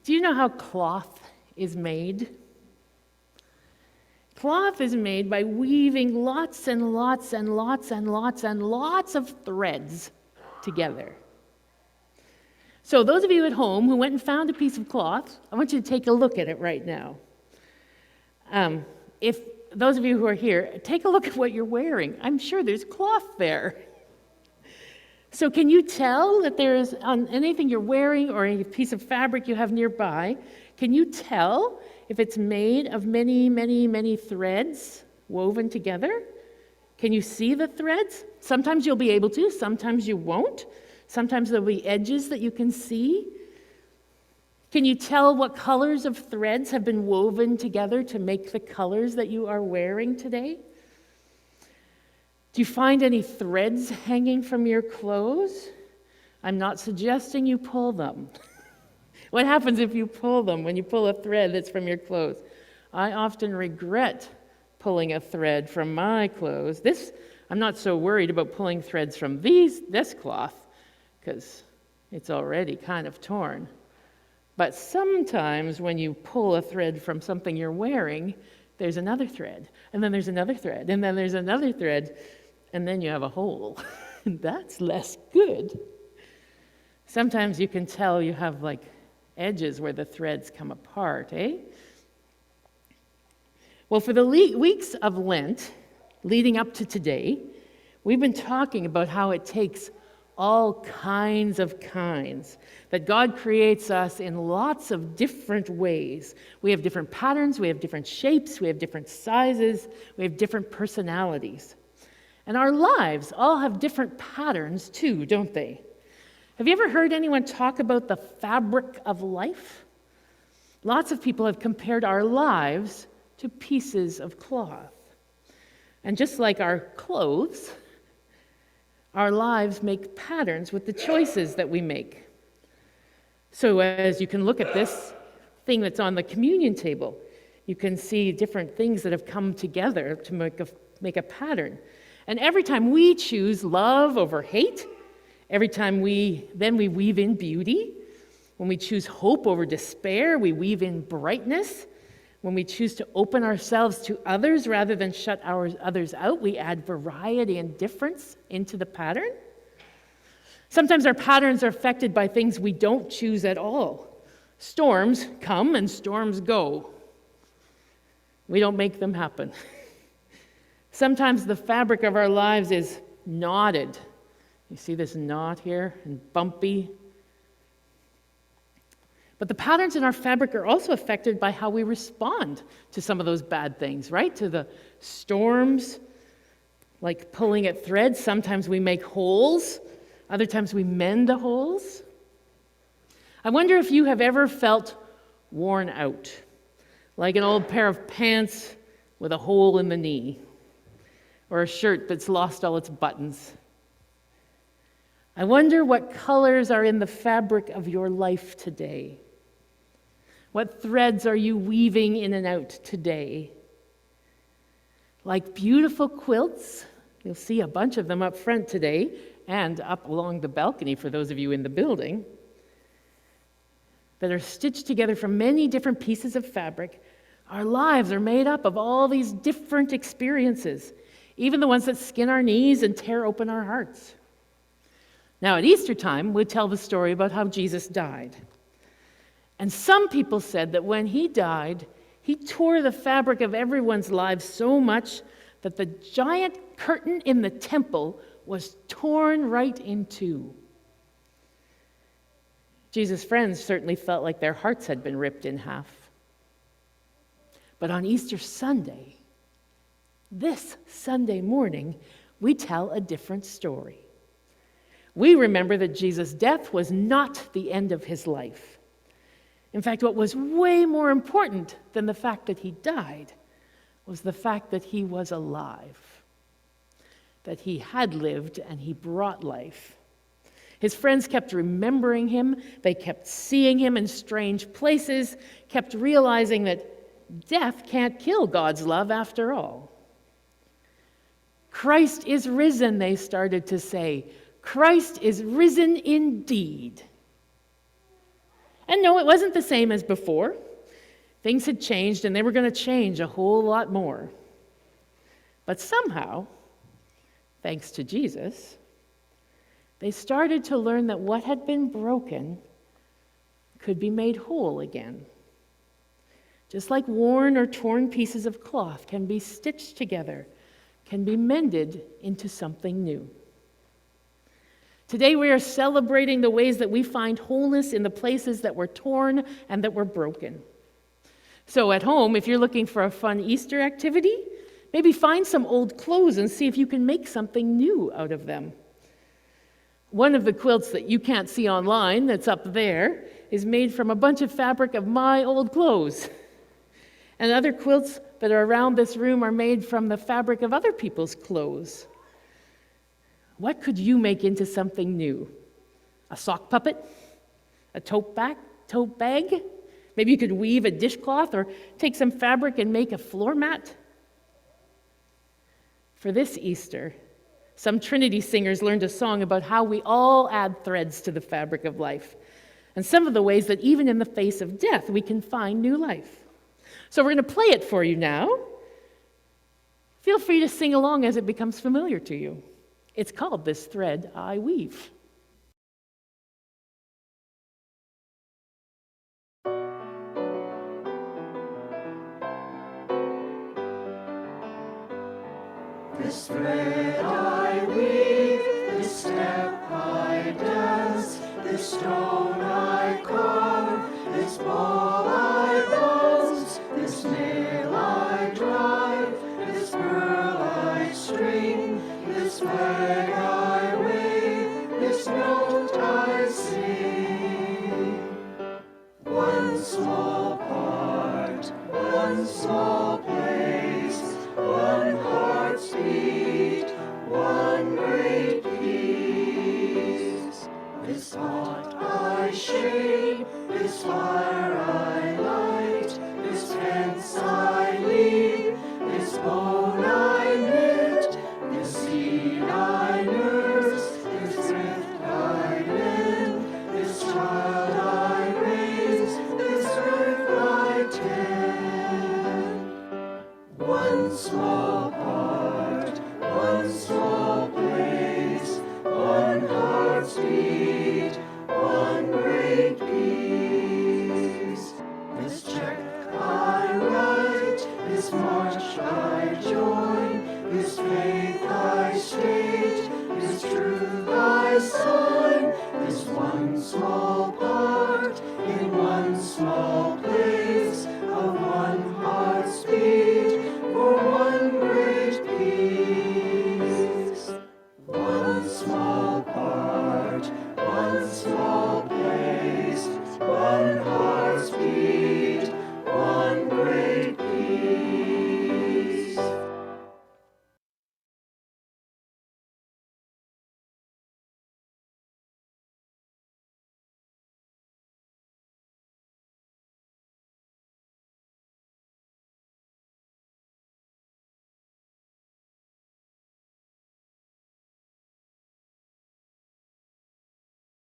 Do you know how cloth is made? Cloth is made by weaving lots and lots and lots and lots and lots of threads together. So those of you at home who went and found a piece of cloth, I want you to take a look at it right now. If those of you who are here, take a look at what you're wearing. I'm sure there's cloth there. So can you tell that there's, on anything you're wearing or a piece of fabric you have nearby, can you tell if it's made of many, many, many threads woven together? Can you see the threads? Sometimes you'll be able to, sometimes you won't. Sometimes there'll be edges that you can see. Can you tell what colors of threads have been woven together to make the colors that you are wearing today? Do you find any threads hanging from your clothes? I'm not suggesting you pull them. What happens if you pull them, when you pull a thread that's from your clothes? I often regret pulling a thread from my clothes. I'm not so worried about pulling threads from this cloth, because it's already kind of torn. But sometimes when you pull a thread from something you're wearing, there's another thread, and then there's another thread, and then there's another thread, and then you have a hole. That's less good. Sometimes you can tell you have like edges where the threads come apart, eh? Well, for the weeks of Lent, leading up to today, we've been talking about how it takes all kinds, that God creates us in lots of different ways. We have different patterns, we have different shapes, we have different sizes, we have different personalities. And our lives all have different patterns too, don't they? Have you ever heard anyone talk about the fabric of life? Lots of people have compared our lives to pieces of cloth. And just like our clothes, our lives make patterns with the choices that we make. So as you can look at this thing that's on the communion table, you can see different things that have come together to make a pattern. And every time we choose love over hate, every time we weave in beauty. When we choose hope over despair, we weave in brightness. When we choose to open ourselves to others rather than shut others out, we add variety and difference into the pattern. Sometimes our patterns are affected by things we don't choose at all. Storms come and storms go. We don't make them happen. Sometimes the fabric of our lives is knotted. You see this knot here, and bumpy. But the patterns in our fabric are also affected by how we respond to some of those bad things, right? To the storms, like pulling at threads. Sometimes we make holes. Other times we mend the holes. I wonder if you have ever felt worn out, like an old pair of pants with a hole in the knee, or a shirt that's lost all its buttons. I wonder what colors are in the fabric of your life today. What threads are you weaving in and out today? Like beautiful quilts, you'll see a bunch of them up front today and up along the balcony for those of you in the building, that are stitched together from many different pieces of fabric. Our lives are made up of all these different experiences, even the ones that skin our knees and tear open our hearts. Now, at Easter time, we tell the story about how Jesus died. And some people said that when he died, he tore the fabric of everyone's lives so much that the giant curtain in the temple was torn right in two. Jesus' friends certainly felt like their hearts had been ripped in half. But on Easter Sunday, this Sunday morning, we tell a different story. We remember that Jesus' death was not the end of his life. In fact, what was way more important than the fact that he died was the fact that he was alive, that he had lived and he brought life. His friends kept remembering him. They kept seeing him in strange places, kept realizing that death can't kill God's love after all. Christ is risen, they started to say. Christ is risen indeed. And no, it wasn't the same as before. Things had changed, and they were going to change a whole lot more. But somehow, thanks to Jesus, they started to learn that what had been broken could be made whole again. Just like worn or torn pieces of cloth can be stitched together, can be mended into something new. Today we are celebrating the ways that we find wholeness in the places that were torn and that were broken. So at home, if you're looking for a fun Easter activity, maybe find some old clothes and see if you can make something new out of them. One of the quilts that you can't see online that's up there is made from a bunch of fabric of my old clothes. And other quilts that are around this room are made from the fabric of other people's clothes. What could you make into something new? A sock puppet? A tote bag? Maybe you could weave a dishcloth or take some fabric and make a floor mat. For this Easter, some Trinity singers learned a song about how we all add threads to the fabric of life, and some of the ways that even in the face of death, we can find new life. So we're going to play it for you now. Feel free to sing along as it becomes familiar to you. It's called This Thread I Weave. This thread I weave, this step I dance, this stone I carve, this ball I bounce, this nail I drive, this pearl I string, this flag I wave, this note I sing. One small part, one small place, one heart's beat, one great peace. This thought I shape, this fire I light, this fence I leap, this bone I knit, this seed I nurse, this drift I mend, this child I raise, this earth I tend. One small part, one small place, one heart's beat, one great peace. This check I write, this march I join, this faith I state, this truth I sign, this one small part, in one small place, of one heart's beat, for one great peace. One small part, one small place,